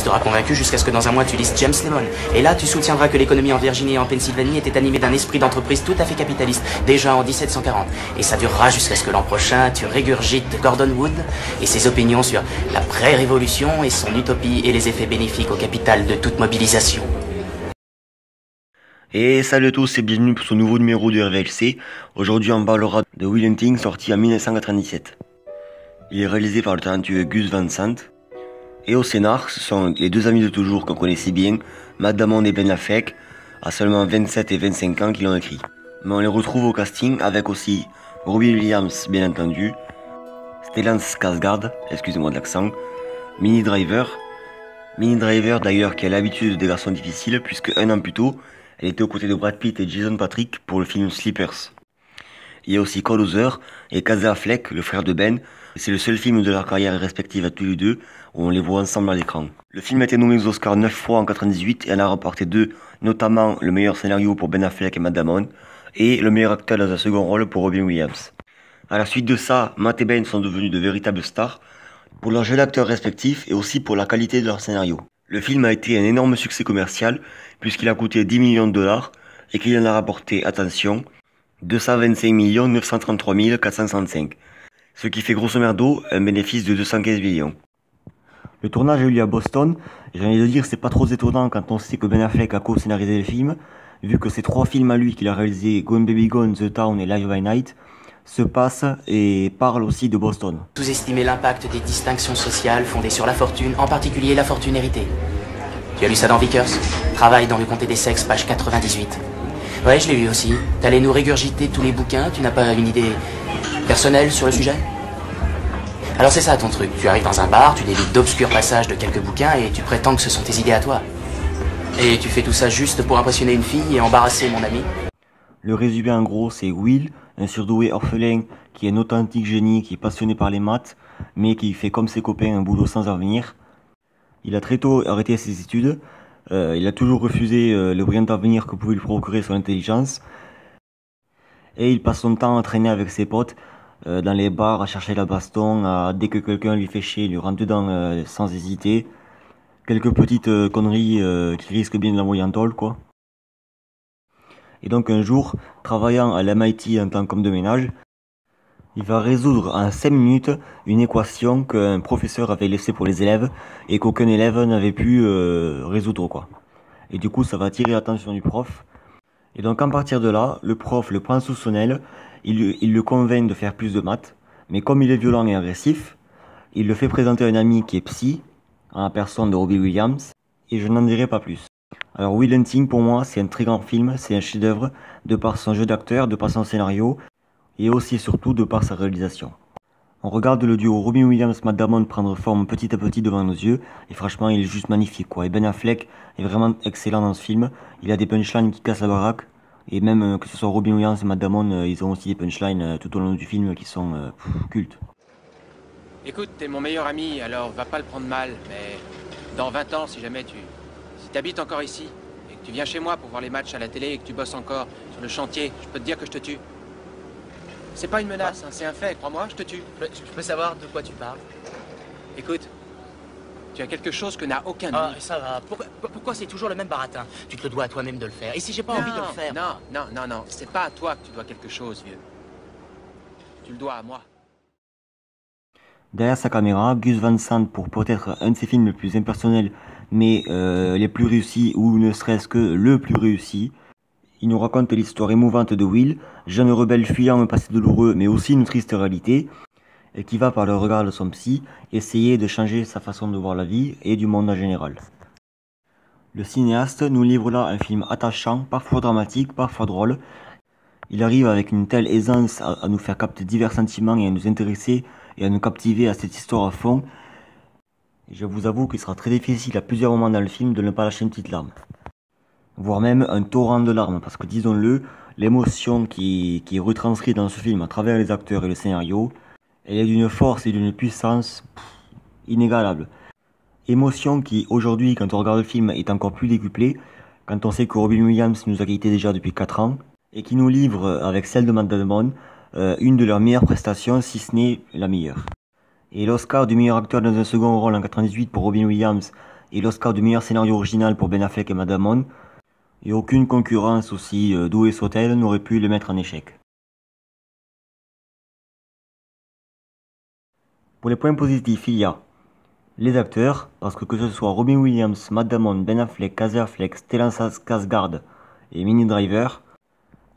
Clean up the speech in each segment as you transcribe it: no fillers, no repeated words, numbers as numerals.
resteras convaincu jusqu'à ce que dans un mois tu lises James Lemon. Et là, tu soutiendras que l'économie en Virginie et en Pennsylvanie était animée d'un esprit d'entreprise tout à fait capitaliste, déjà en 1740. Et ça durera jusqu'à ce que l'an prochain, tu régurgites Gordon Wood et ses opinions sur la pré-révolution et son utopie et les effets bénéfiques au capital de toute mobilisation. Et salut à tous et bienvenue pour ce nouveau numéro de RVLC. Aujourd'hui on parlera de Will Hunting, sorti en 1997. Il est réalisé par le talentueux Gus Van Sant. Et au scénar, ce sont les deux amis de toujours qu'on connaît si bien, Matt Damon et Ben Affleck, à seulement 27 et 25 ans qui l'ont écrit. Mais on les retrouve au casting avec aussi Robin Williams bien entendu, Stellan Skarsgård, excusez-moi de l'accent, Minnie Driver d'ailleurs qui a l'habitude des garçons difficiles puisque un an plus tôt, elle était aux côtés de Brad Pitt et Jason Patric pour le film Sleepers. Il y a aussi Cole Hauser et Casey Affleck, le frère de Ben. C'est le seul film de leur carrière respective à tous les deux où on les voit ensemble à l'écran. Le film a été nommé aux Oscars 9 fois en 98 et en a remporté 2, notamment le meilleur scénario pour Ben Affleck et Matt Damon et le meilleur acteur dans un second rôle pour Robin Williams. À la suite de ça, Matt et Ben sont devenus de véritables stars pour leur jeu d'acteurs respectifs et aussi pour la qualité de leur scénario. Le film a été un énorme succès commercial puisqu'il a coûté 10 millions de dollars et qu'il en a rapporté, attention, 225 933 465, ce qui fait grosso merdo un bénéfice de 215 millions. Le tournage a eu lieu à Boston, et j'ai envie de dire c'est pas trop étonnant quand on sait que Ben Affleck a co-scénarisé le film, vu que ces trois films à lui qu'il a réalisés, Gone Baby Gone, The Town et Live by Night, se passent et parlent aussi de Boston. Sous-estimer l'impact des distinctions sociales fondées sur la fortune, en particulier la fortune héritée. Tu as lu ça dans Vickers? Travail dans le comté des sexes, page 98. Ouais, je l'ai lu aussi. T'allais nous régurgiter tous les bouquins, tu n'as pas une idée personnelle sur le sujet? Alors c'est ça ton truc, tu arrives dans un bar, tu délites d'obscurs passages de quelques bouquins et tu prétends que ce sont tes idées à toi. Et tu fais tout ça juste pour impressionner une fille et embarrasser mon ami? Le résumé en gros c'est Will, un surdoué orphelin qui est un authentique génie, qui est passionné par les maths, mais qui fait comme ses copains un boulot sans avenir. Il a très tôt arrêté ses études, il a toujours refusé le brillant avenir que pouvait lui procurer son intelligence, et il passe son temps à traîner avec ses potes dans les bars, à chercher la baston, dès que quelqu'un lui fait chier, il lui rentre dedans sans hésiter. Quelques petites conneries qui risquent bien de l'envoyer en tôle, quoi. Et donc un jour, travaillant à l'MIT en tant qu'homme de ménage, il va résoudre en 5 minutes une équation qu'un professeur avait laissée pour les élèves et qu'aucun élève n'avait pu résoudre, quoi. Et du coup, ça va attirer l'attention du prof. Et donc à partir de là, le prof le prend sous son aile, il le convainc de faire plus de maths, mais comme il est violent et agressif, il le fait présenter à un ami qui est psy, en la personne de Robin Williams, et je n'en dirai pas plus. Alors Will Hunting pour moi c'est un très grand film, c'est un chef-d'œuvre de par son jeu d'acteur, de par son scénario et aussi et surtout de par sa réalisation. On regarde le duo Robin Williams-Matt Damon prendre forme petit à petit devant nos yeux et franchement il est juste magnifique quoi. Et Ben Affleck est vraiment excellent dans ce film, il a des punchlines qui cassent la baraque et même que ce soit Robin Williams et Matt Damon, ils ont aussi des punchlines tout au long du film qui sont cultes. Écoute, t'es mon meilleur ami, alors va pas le prendre mal, mais dans 20 ans, si jamais si t'habites encore ici, et que tu viens chez moi pour voir les matchs à la télé et que tu bosses encore sur le chantier, je peux te dire que je te tue. C'est pas une menace, hein, c'est un fait, crois-moi, je te tue. Je peux savoir de quoi tu parles? Écoute, tu as quelque chose que n'a aucun de Ah, nous. ça va. Pourquoi c'est toujours le même baratin? Tu te le dois à toi-même de le faire. Et si j'ai pas envie de le faire? Non, c'est pas à toi que tu dois quelque chose, vieux. Tu le dois à moi. Derrière sa caméra, Gus Van Sant pour peut-être un de ses films les plus impersonnels, mais les plus réussis, ou ne serait-ce que le plus réussi. Il nous raconte l'histoire émouvante de Will, jeune rebelle fuyant un passé douloureux, mais aussi une triste réalité, et qui va par le regard de son psy, essayer de changer sa façon de voir la vie et du monde en général. Le cinéaste nous livre là un film attachant, parfois dramatique, parfois drôle. Il arrive avec une telle aisance à nous faire capter divers sentiments et à nous intéresser et à nous captiver à cette histoire à fond. Et je vous avoue qu'il sera très difficile à plusieurs moments dans le film de ne pas lâcher une petite larme. Voire même un torrent de larmes, parce que disons-le, l'émotion qui est retranscrite dans ce film à travers les acteurs et le scénario, elle est d'une force et d'une puissance inégalable. Émotion qui aujourd'hui, quand on regarde le film, est encore plus décuplée, quand on sait que Robin Williams nous a quittés déjà depuis 4 ans, et qui nous livre, avec celle de Matt Damon, une de leurs meilleures prestations, si ce n'est la meilleure. Et l'Oscar du meilleur acteur dans un second rôle en 98 pour Robin Williams et l'Oscar du meilleur scénario original pour Ben Affleck et Matt Damon. Et aucune concurrence aussi douée soit-elle n'aurait pu le mettre en échec. Pour les points positifs, il y a les acteurs, parce que ce soit Robin Williams, Matt Damon, Ben Affleck, Casey Affleck, Stellan Skarsgård et Minnie Driver,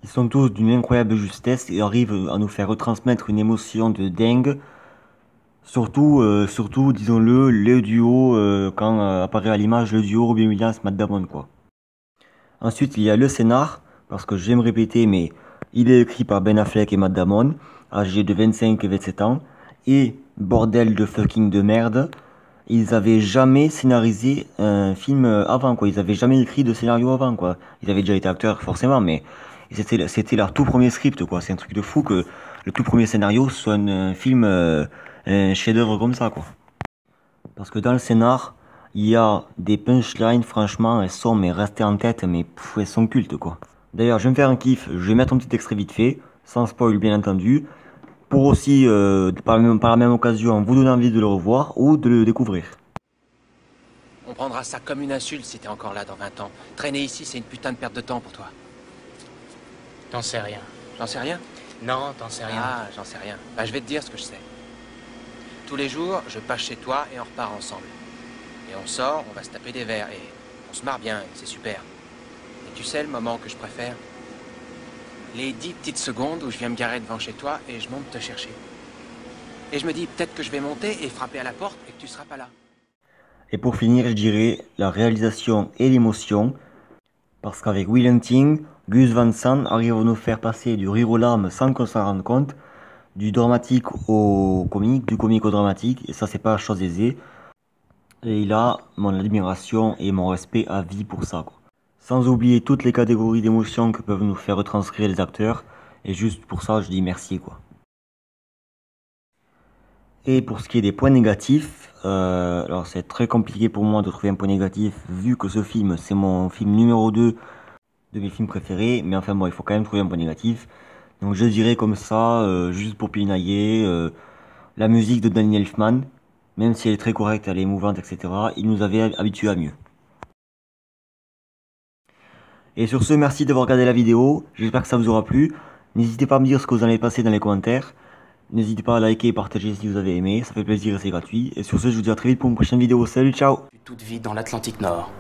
ils sont tous d'une incroyable justesse et arrivent à nous faire retransmettre une émotion de dingue. Surtout, disons-le, le duo, quand apparaît à l'image le duo Robin Williams-Matt Damon, quoi. Ensuite, il y a le scénar, parce que je vais me répéter, mais il est écrit par Ben Affleck et Matt Damon, âgés de 25 et 27 ans, et bordel de fucking de merde, ils avaient jamais scénarisé un film avant, quoi. Ils avaient jamais écrit de scénario avant, quoi. Ils avaient déjà été acteurs, forcément, mais c'était leur tout premier script, quoi. C'est un truc de fou que le tout premier scénario soit un film, un chef-d'œuvre comme ça, quoi. Parce que dans le scénar, il y a des punchlines, franchement, elles sont mais restées en tête, mais elles sont cultes, quoi. D'ailleurs, je vais me faire un kiff, je vais mettre un petit extrait vite fait, sans spoil bien entendu, pour aussi, par la même occasion, vous donner envie de le revoir ou de le découvrir. On prendra ça comme une insulte si t'es encore là dans 20 ans. Traîner ici, c'est une putain de perte de temps pour toi. T'en sais rien. J'en sais rien? Non, t'en sais rien. Ah, j'en sais rien. Bah, je vais te dire ce que je sais. Tous les jours, je passe chez toi et on repart ensemble. Et on sort, on va se taper des verres et on se marre bien et c'est super. Et tu sais le moment que je préfère? Les 10 petites secondes où je viens me garer devant chez toi et je monte te chercher. Et je me dis peut-être que je vais monter et frapper à la porte et que tu seras pas là. Et pour finir, je dirais la réalisation et l'émotion, parce qu'avec Will Hunting, Gus Van Sant arrive à nous faire passer du rire aux larmes sans qu'on s'en rende compte, du dramatique au comique, du comique au dramatique, et ça c'est pas chose aisée. Et il a mon admiration et mon respect à vie pour ça, quoi. Sans oublier toutes les catégories d'émotions que peuvent nous faire retranscrire les acteurs, et juste pour ça je dis merci, quoi. Et pour ce qui est des points négatifs, alors c'est très compliqué pour moi de trouver un point négatif vu que ce film c'est mon film numéro 2 de mes films préférés, mais enfin bon, il faut quand même trouver un point négatif. Donc je dirais comme ça, juste pour pinailler, la musique de Danny Elfman, même si elle est très correcte, elle est émouvante, etc., il nous avait habitués à mieux. Et sur ce, merci d'avoir regardé la vidéo, j'espère que ça vous aura plu. N'hésitez pas à me dire ce que vous en avez pensé dans les commentaires. N'hésitez pas à liker et partager si vous avez aimé, ça fait plaisir et c'est gratuit. Et sur ce, je vous dis à très vite pour une prochaine vidéo. Salut, ciao! Toute vie dans l'Atlantique Nord.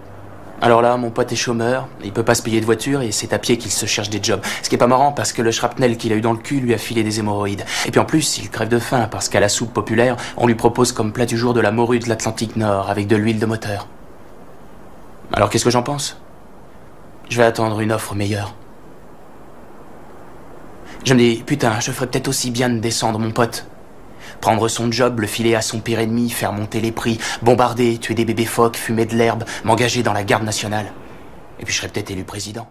Alors là, mon pote est chômeur, il peut pas se payer de voiture et c'est à pied qu'il se cherche des jobs. Ce qui est pas marrant parce que le shrapnel qu'il a eu dans le cul lui a filé des hémorroïdes. Et puis en plus, il crève de faim parce qu'à la soupe populaire, on lui propose comme plat du jour de la morue de l'Atlantique Nord avec de l'huile de moteur. Alors qu'est-ce que j'en pense? Je vais attendre une offre meilleure. Je me dis, putain, je ferais peut-être aussi bien de descendre mon pote. Prendre son job, le filer à son pire ennemi, faire monter les prix, bombarder, tuer des bébés phoques, fumer de l'herbe, m'engager dans la garde nationale. Et puis je serais peut-être élu président.